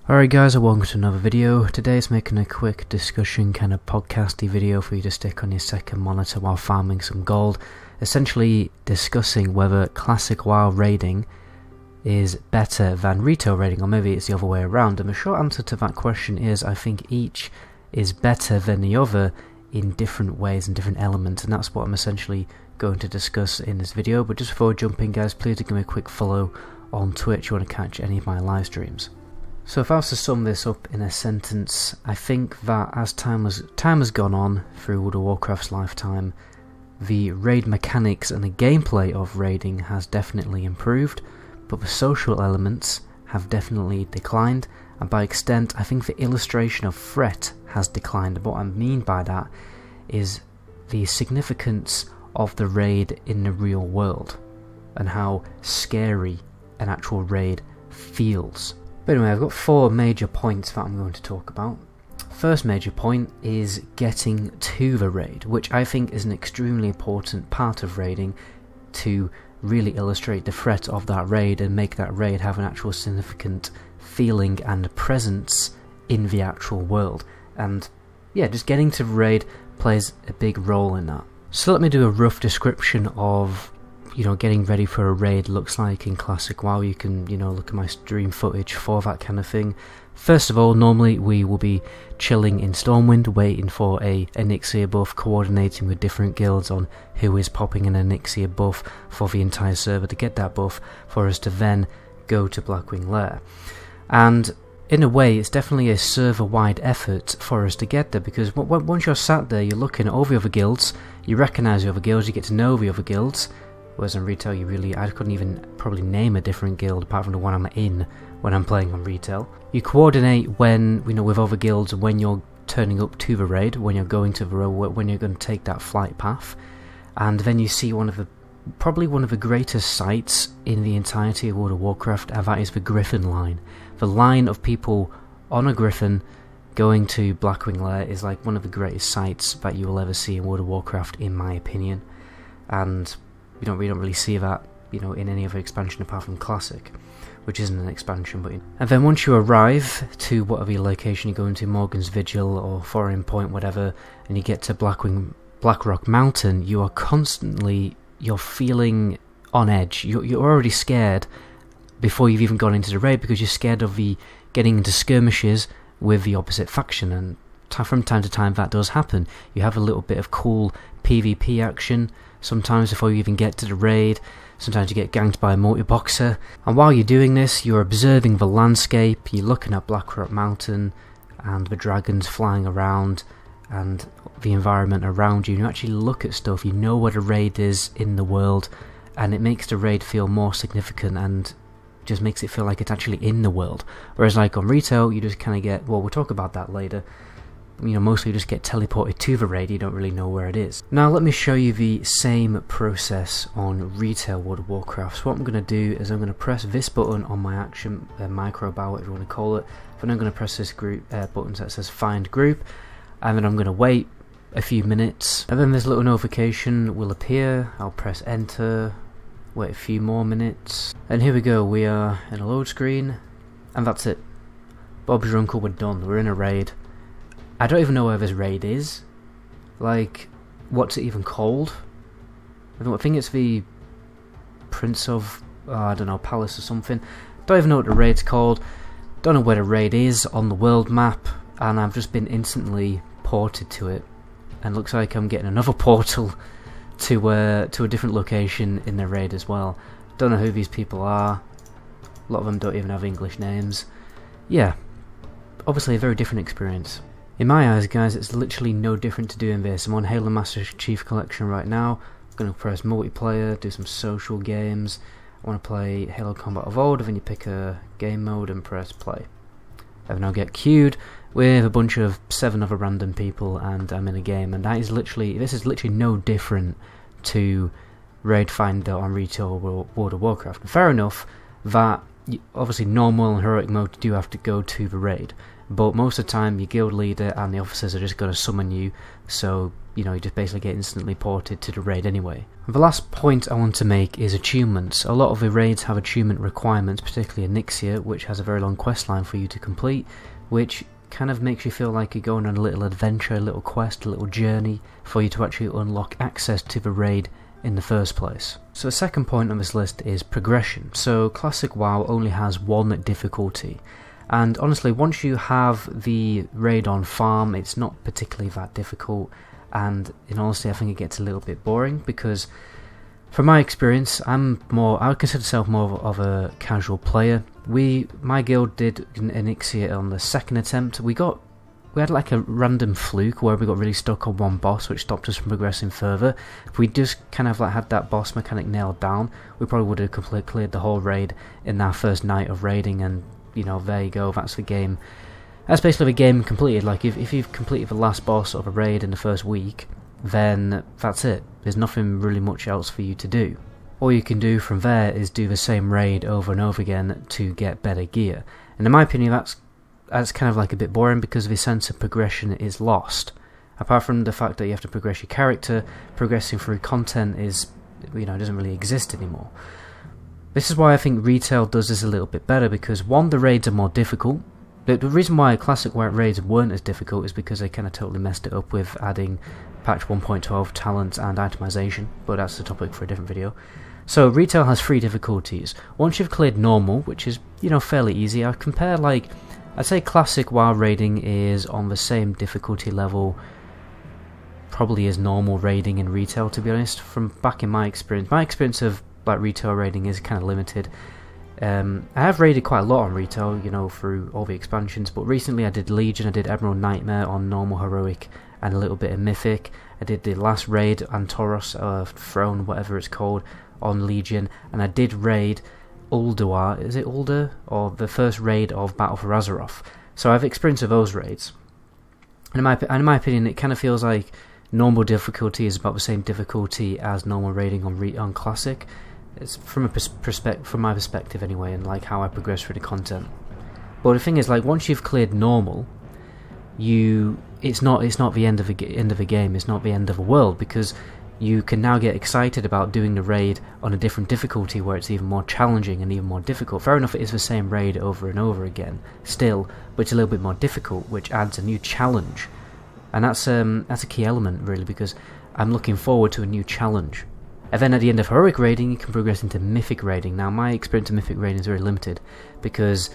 Alright guys, welcome to another video. Today is making a quick discussion kind of podcasty video for you to stick on your second monitor while farming some gold. Essentially discussing whether classic WoW raiding is better than retail raiding, or maybe it's the other way around. And the short answer to that question is I think each is better than the other in different ways and different elements, and that's what I'm essentially going to discuss in this video. But just before jumping guys, please do give me a quick follow on Twitch if you want to catch any of my live streams. So if I was to sum this up in a sentence, I think that as time has gone on through World of Warcraft's lifetime, the raid mechanics and the gameplay of raiding has definitely improved, but the social elements have definitely declined, and by extent I think the illustration of threat has declined. And what I mean by that is the significance of the raid in the real world and how scary an actual raid feels. But anyway, I've got four major points that I'm going to talk about. First major point is getting to the raid, which I think is an extremely important part of raiding to really illustrate the threat of that raid and make that raid have an actual significant feeling and presence in the actual world. And yeah, just getting to the raid plays a big role in that. So let me do a rough description of getting ready for a raid looks like in classic WoW. You can, look at my stream footage for that kind of thing. First of all, normally we will be chilling in Stormwind, waiting for a Elixir buff, coordinating with different guilds on who is popping an Elixir buff for the entire server to get that buff, for us to then go to Blackwing Lair. And in a way, it's definitely a server-wide effort for us to get there, because once you're sat there, you're looking at all the other guilds, you recognise the other guilds, you get to know the other guilds. Whereas in retail, I couldn't even probably name a different guild apart from the one I'm in when I'm playing on retail. You coordinate with other guilds when you're turning up to the raid, when you're going to the raid, when you're going to take that flight path, and then you see probably one of the greatest sights in the entirety of World of Warcraft, and that is the Griffin line. The line of people on a Griffin going to Blackwing Lair is like one of the greatest sights that you will ever see in World of Warcraft, in my opinion. And we don't really see that, in any other expansion apart from Classic, which isn't an expansion. But and then once you arrive to whatever location you go into, Morgan's Vigil or Foreign Point, whatever, and you get to Blackrock Mountain, you're feeling on edge. You're already scared before you've even gone into the raid, because you're scared of getting into skirmishes with the opposite faction, and from time to time that does happen. You have a little bit of cool PvP action sometimes before you even get to the raid. Sometimes you get ganked by a multi-boxer, and while you're doing this, you're observing the landscape, you're looking at Blackrock Mountain and the dragons flying around and the environment around you, and you actually look at stuff, you know what a raid is in the world, and it makes the raid feel more significant and just makes it feel like it's actually in the world. Whereas like on retail, you just kind of get, well, we'll talk about that later, mostly you just get teleported to the raid, you don't really know where it is. Now let me show you the same process on retail World of Warcraft. So what I'm going to do is I'm going to press this button on my action, micro bar, whatever you want to call it, then I'm going to press this group button that says find group, and then I'm going to wait a few minutes, and then this little notification will appear. I'll press enter, wait a few more minutes, and here we go, we are in a load screen, and that's it. Bob's your uncle, we're done, we're in a raid. I don't even know where this raid is. Like, what's it even called? I think it's the Prince of, I don't know, Palace or something. Don't even know what the raid's called. Don't know where the raid is on the world map, and I've just been instantly ported to it. And looks like I'm getting another portal to a different location in the raid as well. Don't know who these people are. A lot of them don't even have English names. Yeah, obviously a very different experience. In my eyes, guys, it's literally no different to doing this. I'm on Halo Master Chief Collection right now. I'm going to press multiplayer, do some social games. I want to play Halo Combat Evolved, and then you pick a game mode and press play. And then I'll get queued with a bunch of 7 other random people, and I'm in a game. And this is literally no different to Raid Finder on retail World of Warcraft. And fair enough that obviously normal and heroic mode you do have to go to the raid, but most of the time your guild leader and the officers are just going to summon you, so you just basically get instantly ported to the raid anyway. And the last point I want to make is achievements. A lot of the raids have achievement requirements, particularly Onyxia, which has a very long quest line for you to complete, which kind of makes you feel like you're going on a little adventure, a little quest, a little journey for you to actually unlock access to the raid in the first place. So the second point on this list is progression. So Classic WoW only has one difficulty, and honestly once you have the raid on farm it's not particularly that difficult, and in honesty I think it gets a little bit boring because from my experience I would consider myself more of a casual player. My guild did an Onyxia on the second attempt. We had like a random fluke where we got really stuck on one boss which stopped us from progressing further. If we just kind of like had that boss mechanic nailed down, we probably would have completely cleared the whole raid in our first night of raiding, and there you go, that's the game. That's basically the game completed. Like if you've completed the last boss of a raid in the first week, then that's it. There's nothing really much else for you to do. All you can do from there is do the same raid over and over again to get better gear. And in my opinion that's kind of like a bit boring because the sense of progression is lost. Apart from the fact that you have to progress your character, progressing through content is, doesn't really exist anymore. This is why I think retail does this a little bit better, because one, the raids are more difficult. The reason why classic white raids weren't as difficult is because they kind of totally messed it up with adding patch 1.12 talents and itemization, but that's a topic for a different video. So retail has 3 difficulties. Once you've cleared normal, which is fairly easy, I'd say classic WoW raiding is on the same difficulty level probably as normal raiding in retail, to be honest. From back in my experience of like retail raiding is kind of limited. I have raided quite a lot on retail, through all the expansions, but recently I did Legion, I did Emerald Nightmare on normal, heroic, and a little bit of mythic. I did the last raid, Antoros Throne, whatever it's called, on Legion, and I did raid Ulduar, is it Uldur? Or the first raid of Battle for Azeroth. So I have experience of those raids. And in my opinion, it kind of feels like normal difficulty is about the same difficulty as normal raiding on Classic. It's from my perspective anyway, and like how I progress through the content. But the thing is, like once you've cleared normal, it's not the end of the game. It's not the end of the world, because you can now get excited about doing the raid on a different difficulty where it's even more challenging and even more difficult. Fair enough, it is the same raid over and over again still, but it's a little bit more difficult, which adds a new challenge. And that's a key element really, because I'm looking forward to a new challenge. And then at the end of heroic raiding you can progress into mythic raiding. Now my experience of mythic raiding is very limited because,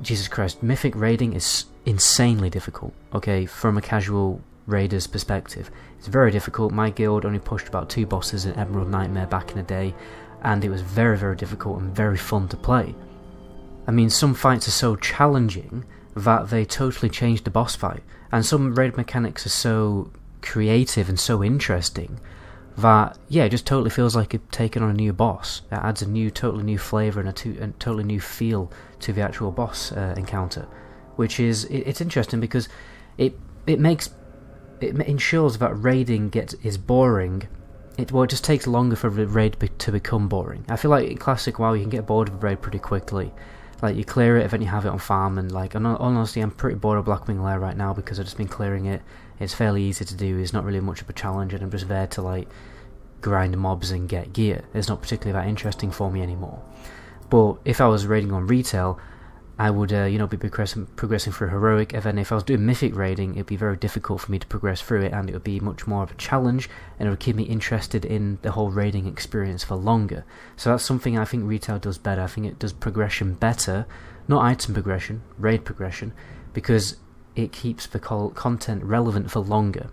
Jesus Christ, mythic raiding is insanely difficult, okay, from a casual raider's perspective. It's very difficult. My guild only pushed about 2 bosses in Emerald Nightmare back in the day, and it was very, very difficult and very fun to play. I mean, some fights are so challenging that they totally changed the boss fight, and some raid mechanics are so creative and so interesting that, yeah, it just totally feels like you're taking on a new boss. It adds a totally new flavour and a totally new feel to the actual boss encounter, which it's interesting because it ensures that raiding is boring. It just takes longer for the raid to become boring. I feel like in Classic WoW you can get bored of a raid pretty quickly. Like you clear it, then you have it on farm, and like honestly I'm pretty bored of Blackwing Lair right now because I've just been clearing it. It's fairly easy to do, it's not really much of a challenge, and I'm just there to like grind mobs and get gear. It's not particularly that interesting for me anymore. But if I was raiding on retail, I would be progressing through heroic, and then if I was doing mythic raiding it'd be very difficult for me to progress through it, and it would be much more of a challenge, and it would keep me interested in the whole raiding experience for longer. So that's something I think retail does better. I think it does progression better, not item progression, raid progression, because it keeps the content relevant for longer.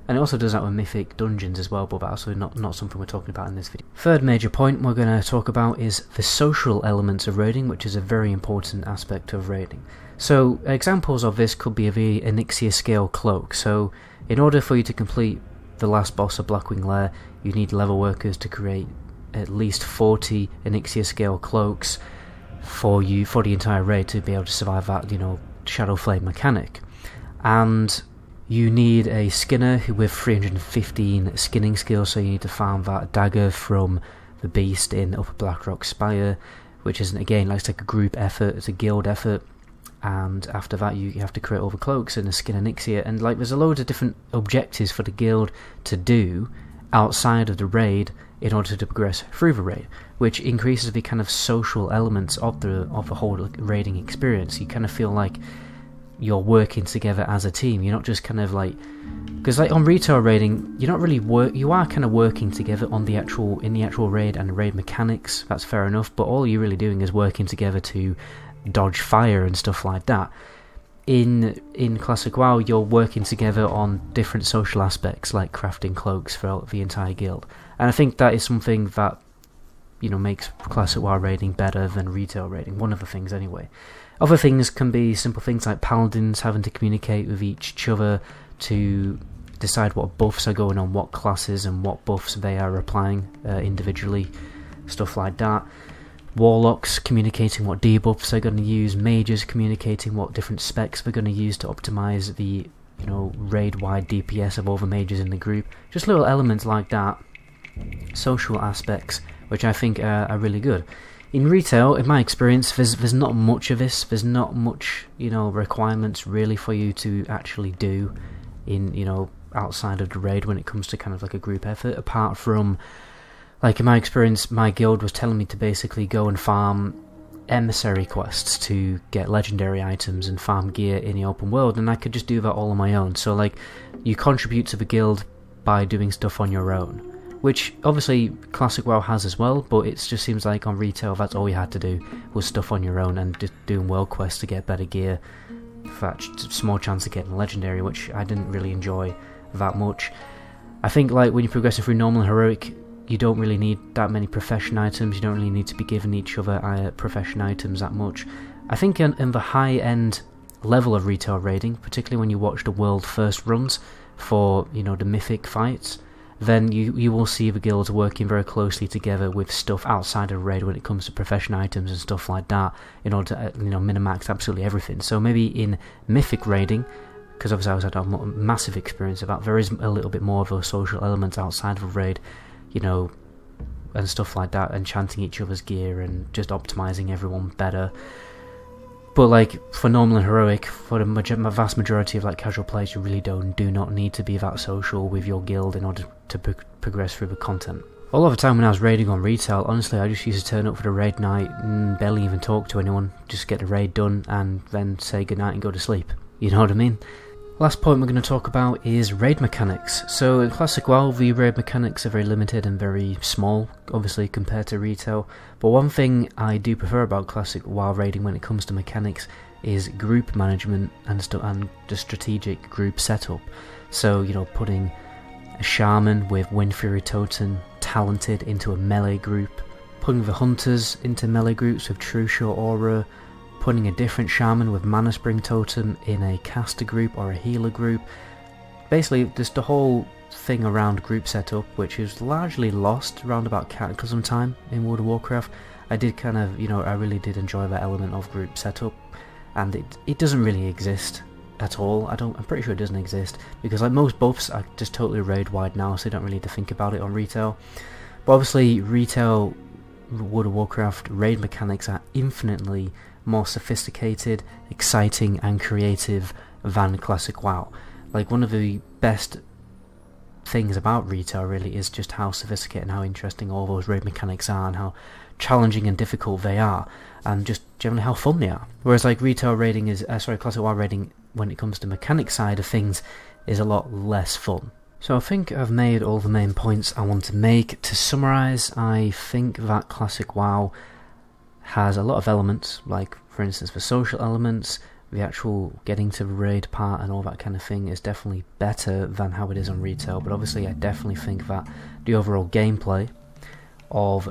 And it also does that with mythic dungeons as well, but that's also not something we're talking about in this video. Third major point we're going to talk about is the social elements of raiding, which is a very important aspect of raiding. So examples of this could be the Onyxia scale cloak. So in order for you to complete the last boss of Blackwing Lair, you need level workers to create at least 40 Onyxia scale cloaks for the entire raid to be able to survive that, Shadow Flame mechanic. And you need a skinner with 315 skinning skills, so you need to farm that dagger from the beast in Upper Blackrock Spire. which isn't, again, like it's like a group effort, it's a guild effort, and after that you have to create all the cloaks and the skin and Ixia, and like there's a load of different objectives for the guild to do outside of the raid in order to progress through the raid, which increases the kind of social elements of the whole raiding experience. You kind of feel like you're working together as a team. You're not just kind of like, because like on retail raiding, you're not really you are kind of working together in the actual raid and the raid mechanics. That's fair enough, but all you're really doing is working together to dodge fire and stuff like that. In Classic WoW, you're working together on different social aspects like crafting cloaks for the entire guild, and I think that is something that, you know, makes Classic WoW raiding better than retail raiding. One of the things, anyway. Other things can be simple things like paladins having to communicate with each other to decide what buffs are going on what classes and what buffs they are applying individually, stuff like that. Warlocks communicating what debuffs they're going to use, mages communicating what different specs they're going to use to optimize the, you know, raid-wide DPS of all the mages in the group. Just little elements like that, social aspects, which I think are really good. In retail, in my experience, there's not much of this. There's not much, you know, requirements really for you to actually do in, you know, outside of the raid when it comes to kind of like a group effort, apart from, like in my experience, my guild was telling me to basically go and farm emissary quests to get legendary items and farm gear in the open world, and I could just do that all on my own. So like, you contribute to the guild by doing stuff on your own, which obviously Classic WoW has as well, but it just seems like on retail that's all you had to do was stuff on your own and just doing world quests to get better gear for that small chance of getting legendary, which I didn't really enjoy that much. I think like when you're progressing through normal and heroic, you don't really need that many profession items. You don't really need to be giving each other profession items that much. I think in the high-end level of retail raiding, particularly when you watch the world first runs for, you know, the mythic fights, then you will see the guilds working very closely together with stuff outside of raid when it comes to profession items and stuff like that in order to, you know, minimax absolutely everything. So maybe in mythic raiding, because obviously I had a massive experience of that, there is a little bit more of a social element outside of a raid, you know, and stuff like that, enchanting each other's gear and just optimizing everyone better. But like for normal and heroic, for the vast majority of like casual players, you really do not need to be that social with your guild in order to progress through the content. A lot of the time when I was raiding on retail, honestly, I just used to turn up for the raid night and barely even talk to anyone, just get the raid done and then say goodnight and go to sleep. You know what I mean? Last point we're going to talk about is raid mechanics. So in Classic WoW, the raid mechanics are very limited and very small, obviously, compared to retail. But one thing I do prefer about Classic WoW raiding when it comes to mechanics is group management and the strategic group setup. So, you know, putting a shaman with Wind Fury Totem talented into a melee group, putting the hunters into melee groups with True Short Aura, putting a different shaman with Mana Spring Totem in a caster group or a healer group. Basically, just the whole thing around group setup, which is largely lost around about Cataclysm time in World of Warcraft. I did kind of, you know, I really did enjoy that element of group setup, and it doesn't really exist at all. I'm pretty sure it doesn't exist, because like most buffs are just totally raid wide now, so you don't really need to think about it on retail. But obviously, retail World of Warcraft raid mechanics are infinitely more sophisticated, exciting and creative than Classic WoW. Like, one of the best things about retail really is just how sophisticated and how interesting all those raid mechanics are, and how challenging and difficult they are, and just generally how fun they are. Whereas like retail raiding is, Classic WoW raiding, when it comes to mechanic side of things, is a lot less fun. So I think I've made all the main points I want to make. To summarise, I think that Classic WoW has a lot of elements, like for instance the social elements, the actual getting to the raid part and all that kind of thing is definitely better than how it is on retail. But obviously I definitely think that the overall gameplay of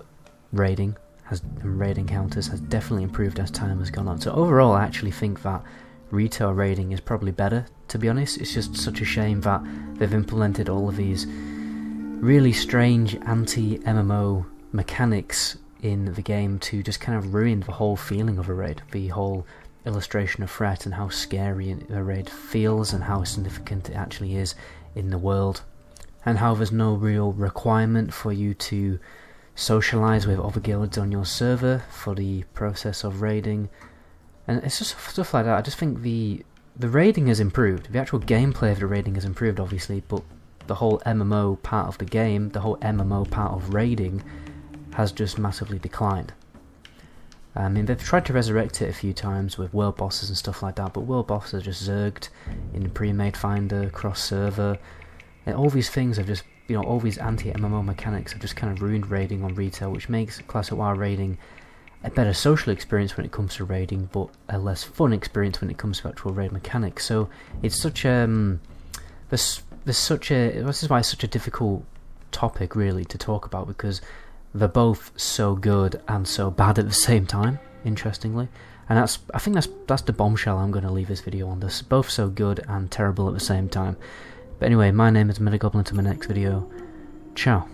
raiding and raid encounters has definitely improved as time has gone on. So overall I actually think that retail raiding is probably better, to be honest. It's just such a shame that they've implemented all of these really strange anti-MMO mechanics in the game to just kind of ruin the whole feeling of a raid, the whole illustration of threat and how scary a raid feels and how significant it actually is in the world, and how there's no real requirement for you to socialise with other guilds on your server for the process of raiding, and it's just stuff like that. I just think the raiding has improved. The actual gameplay of the raiding has improved, obviously, but the whole MMO part of the game, the whole MMO part of raiding, has just massively declined. I mean, they've tried to resurrect it a few times with world bosses and stuff like that, but world bosses are just zerged in the pre-made finder, cross-server, and all these things have just, you know, all these anti-MMO mechanics have just kind of ruined raiding on retail, which makes Classic WoW raiding a better social experience when it comes to raiding, but a less fun experience when it comes to actual raid mechanics. So it's such this is why it's such a difficult topic really to talk about, because they're both so good and so bad at the same time, interestingly. And I think that's the bombshell I'm going to leave this video on. They're both so good and terrible at the same time. But anyway, my name is Metagoblin. To my next video. Ciao.